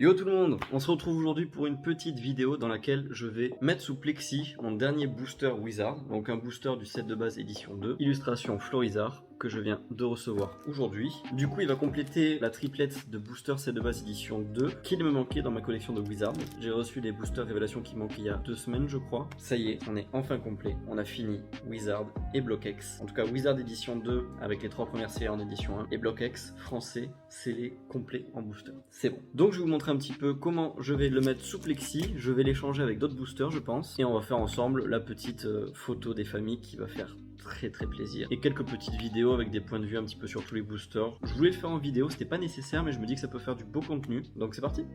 Yo tout le monde, on se retrouve aujourd'hui pour une petite vidéo dans laquelle je vais mettre sous plexi mon dernier booster Wizard, donc un booster du set de base édition 2, illustration Florizard, que je viens de recevoir aujourd'hui. Du coup il va compléter la triplette de boosters set de base édition 2 qu'il me manquait dans ma collection de Wizard. J'ai reçu les boosters révélations qui manquaient il y a 2 semaines je crois. Ça y est, on est enfin complet, on a fini Wizard et Block X. En tout cas Wizard édition 2 avec les 3 premières séries en édition 1 et Block X français scellé complet en booster. C'est bon. Donc je vais vous montrer un petit peu comment je vais le mettre sous plexi, je vais l'échanger avec d'autres boosters je pense, et on va faire ensemble la petite photo des familles qui va faire très plaisir, et quelques petites vidéos avec des points de vue un petit peu sur tous les boosters. Je voulais le faire en vidéo, c'était pas nécessaire mais je me dis que ça peut faire du beau contenu, donc c'est parti.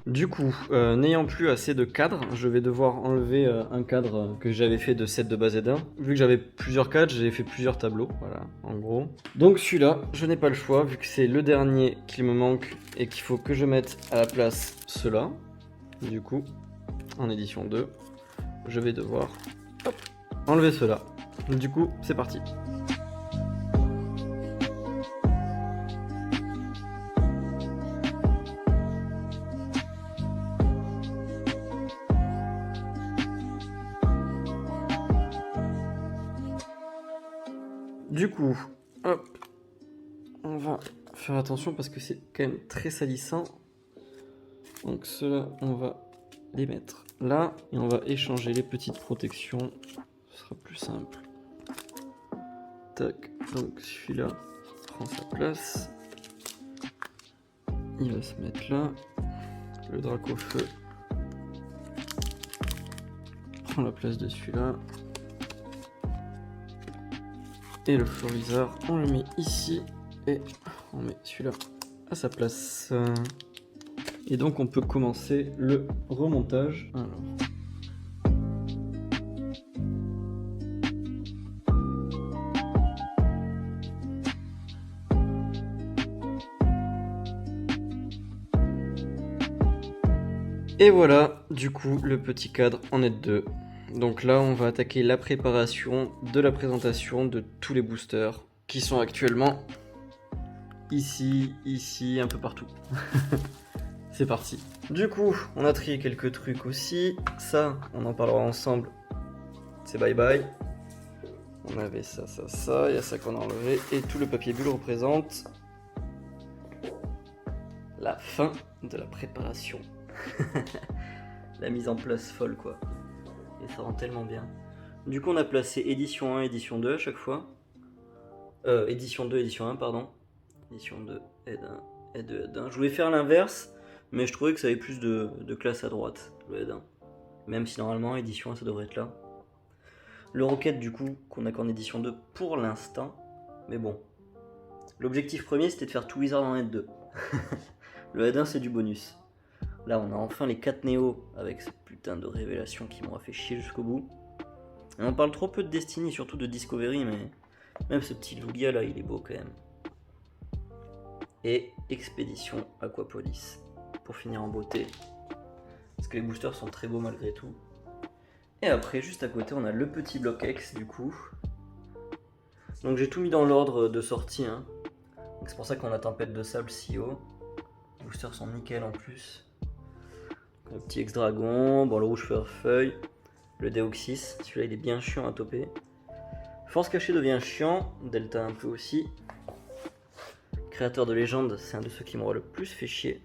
Du coup, n'ayant plus assez de cadres, je vais devoir enlever un cadre que j'avais fait de set de base et 1. Vu que j'avais plusieurs cadres, j'ai fait plusieurs tableaux, voilà, en gros. Donc celui-là, je n'ai pas le choix, vu que c'est le dernier qui me manque et qu'il faut que je mette à la place ceux-là. Du coup, en édition 2, je vais devoir enlever cela. Du coup, c'est parti. Du coup, hop, on va faire attention parce que c'est quand même très salissant. Donc ceux-là, on va les mettre là et on va échanger les petites protections. Ce sera plus simple. Tac, donc celui-là prend sa place. Il va se mettre là. Le Dracofeu prend la place de celui-là. Et le Florizard, on le met ici et on met celui-là à sa place. Et donc on peut commencer le remontage. Alors. Et voilà, du coup, le petit cadre en est deux. Donc là, on va attaquer la préparation de la présentation de tous les boosters qui sont actuellement ici, un peu partout. C'est parti. Du coup, on a trié quelques trucs aussi. Ça, on en parlera ensemble. C'est bye bye. On avait ça. Il y a ça qu'on a enlevé. Et tout le papier bulle représente la fin de la préparation. La mise en place folle, quoi. Et ça rend tellement bien. Du coup, on a placé édition 1, édition 2 à chaque fois. Édition 2, édition 1, pardon. Édition 2, aide 1, aide 2, aide 1. Je voulais faire l'inverse. Mais je trouvais que ça avait plus de classe à droite, le aide 1. Même si normalement, édition 1, ça devrait être là. Le Rocket, du coup, qu'on a qu'en édition 2 pour l'instant. Mais bon. L'objectif premier, c'était de faire tout Wizard en aide 2. Le aide 1, c'est du bonus. Là, on a enfin les 4 Néo avec cette putain de révélation qui m'aura fait chier jusqu'au bout. Et on parle trop peu de Destiny, surtout de Discovery, mais même ce petit Lugia là, il est beau quand même. Et Expédition Aquapolis. Pour finir en beauté, parce que les boosters sont très beaux malgré tout. Et après, juste à côté, on a le petit Block X du coup. Donc j'ai tout mis dans l'ordre de sortie, hein. Donc c'est pour ça qu'on a Tempête de Sable si haut. Les boosters sont nickel en plus. Le petit X-Dragon, bon le rouge feuille, le Deoxys, celui-là il est bien chiant à toper. Force cachée devient chiant, Delta un peu aussi. Créateur de légende, c'est un de ceux qui m'aura le plus fait chier.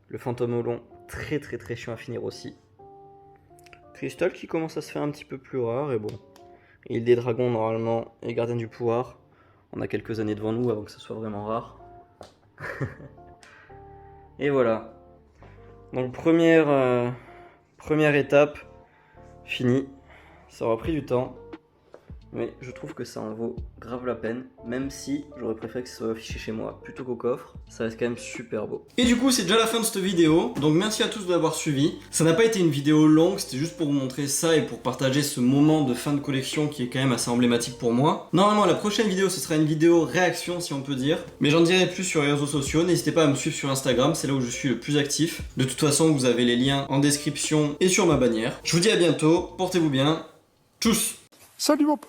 Le fantôme au long, très chiant à finir aussi. Crystal qui commence à se faire un petit peu plus rare et bon. Île des dragons normalement et gardien du pouvoir. On a quelques années devant nous avant que ça soit vraiment rare. Et voilà. Donc première étape finie. Ça aura pris du temps. Mais je trouve que ça en vaut grave la peine, même si j'aurais préféré que ça soit affiché chez moi plutôt qu'au coffre. Ça reste quand même super beau. Et du coup, c'est déjà la fin de cette vidéo. Donc merci à tous de l'avoir suivi. Ça n'a pas été une vidéo longue, c'était juste pour vous montrer ça et pour partager ce moment de fin de collection qui est quand même assez emblématique pour moi. Normalement, la prochaine vidéo, ce sera une vidéo réaction si on peut dire. Mais j'en dirai plus sur les réseaux sociaux. N'hésitez pas à me suivre sur Instagram, c'est là où je suis le plus actif. De toute façon, vous avez les liens en description et sur ma bannière. Je vous dis à bientôt, portez-vous bien. Tchuss! Salut mon pote.